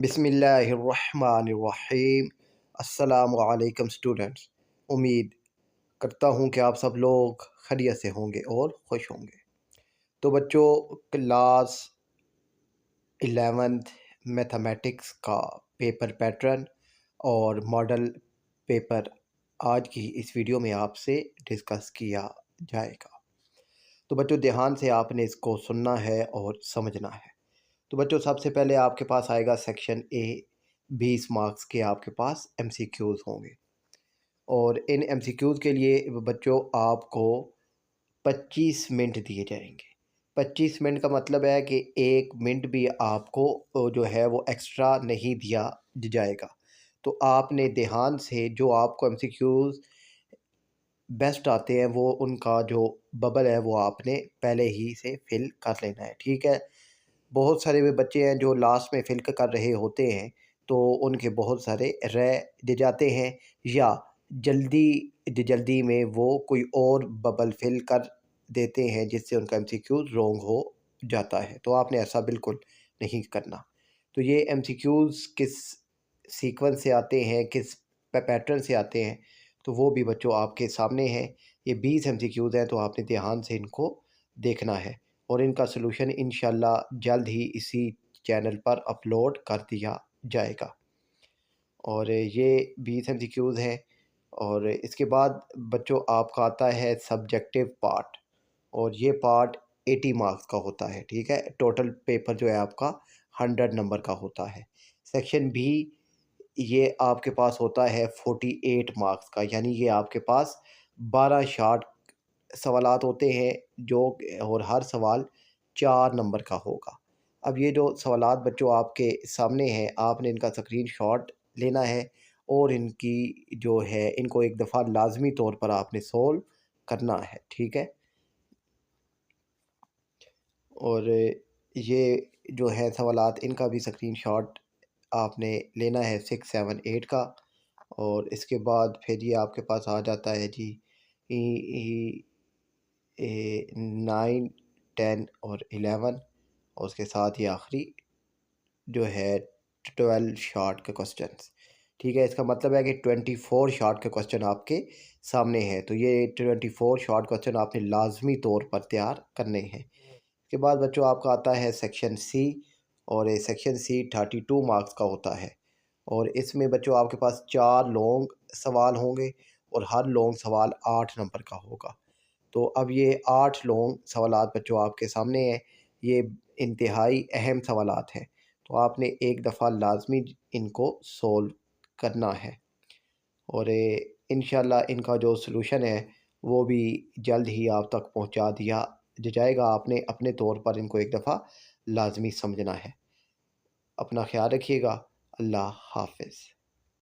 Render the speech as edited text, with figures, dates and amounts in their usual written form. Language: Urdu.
بسم اللہ الرحمن الرحیم۔ السلام علیکم اسٹوڈنٹس، امید کرتا ہوں کہ آپ سب لوگ خیریت سے ہوں گے اور خوش ہوں گے۔ تو بچوں، کلاس 11 میتھمیٹکس کا پیپر پیٹرن اور ماڈل پیپر آج کی اس ویڈیو میں آپ سے ڈسکس کیا جائے گا۔ تو بچوں دھیان سے آپ نے اس کو سننا ہے اور سمجھنا ہے۔ تو بچوں سب سے پہلے آپ کے پاس آئے گا سیکشن اے، 20 مارکس کے آپ کے پاس ایم سی کیوز ہوں گے، اور ان ایم سی کیوز کے لیے بچوں آپ کو 25 منٹ دیے جائیں گے۔ 25 منٹ کا مطلب ہے کہ 1 منٹ بھی آپ کو جو ہے وہ ایکسٹرا نہیں دیا جائے گا۔ تو آپ نے دھیان سے جو آپ کو ایم سی کیوز بیسٹ آتے ہیں وہ ان کا جو ببل ہے وہ آپ نے پہلے ہی سے فل کر لینا ہے، ٹھیک ہے۔ بہت سارے وہ بچے ہیں جو لاسٹ میں فل کر رہے ہوتے ہیں، تو ان کے بہت سارے رہ جاتے ہیں، یا جلدی میں وہ کوئی اور ببل فل کر دیتے ہیں جس سے ان کا ایم سی کیوز رونگ ہو جاتا ہے۔ تو آپ نے ایسا بالکل نہیں کرنا۔ تو یہ ایم سی کیوز کس سیکوینس سے آتے ہیں، کس پیٹرن سے آتے ہیں، تو وہ بھی بچوں آپ کے سامنے ہیں۔ یہ 20 ایم سی کیوز ہیں، تو آپ نے دھیان سے ان کو دیکھنا ہے، اور ان کا سلوشن انشاءاللہ جلد ہی اسی چینل پر اپلوڈ کر دیا جائے گا۔ اور یہ 20 ایم سی کیوز ہیں، اور اس کے بعد بچوں آپ کا آتا ہے سبجیکٹیو پارٹ، اور یہ پارٹ 80 مارکس کا ہوتا ہے، ٹھیک ہے۔ ٹوٹل پیپر جو ہے آپ کا 100 نمبر کا ہوتا ہے۔ سیکشن بھی یہ آپ کے پاس ہوتا ہے 48 مارکس کا، یعنی یہ آپ کے پاس 12 شارٹ سوالات ہوتے ہیں، جو اور ہر سوال 4 نمبر کا ہوگا۔ اب یہ جو سوالات بچوں آپ کے سامنے ہیں، آپ نے ان کا اسکرین شاٹ لینا ہے، اور ان کی جو ہے ان کو ایک دفعہ لازمی طور پر آپ نے سولو کرنا ہے، ٹھیک ہے۔ اور یہ جو ہے سوالات ان کا بھی اسکرین شاٹ آپ نے لینا ہے 6، 7، 8 کا، اور اس کے بعد پھر یہ آپ کے پاس آ جاتا ہے جی 9، 10 اور 11، اور اس کے ساتھ یہ آخری جو ہے 12 شارٹ کے کوسچنس، ٹھیک ہے۔ اس کا مطلب ہے کہ 24 شارٹ کے کوسچن آپ کے سامنے ہیں، تو یہ 24 شارٹ کوسچن آپ نے لازمی طور پر تیار کرنے ہیں۔ اس کے بعد بچوں آپ کا آتا ہے سیکشن سی، اور سیکشن سی 32 مارکس کا ہوتا ہے، اور اس میں بچوں آپ کے پاس 4 لانگ سوال ہوں گے، اور ہر لانگ سوال 8 نمبر کا ہوگا۔ تو اب یہ 8 لانگ سوالات بچوں آپ کے سامنے ہیں، یہ انتہائی اہم سوالات ہیں، تو آپ نے ایک دفعہ لازمی ان کو سولو کرنا ہے، اور انشاءاللہ ان کا جو سلوشن ہے وہ بھی جلد ہی آپ تک پہنچا دیا جائے گا۔ آپ نے اپنے طور پر ان کو ایک دفعہ لازمی سمجھنا ہے۔ اپنا خیال رکھیے گا۔ اللہ حافظ۔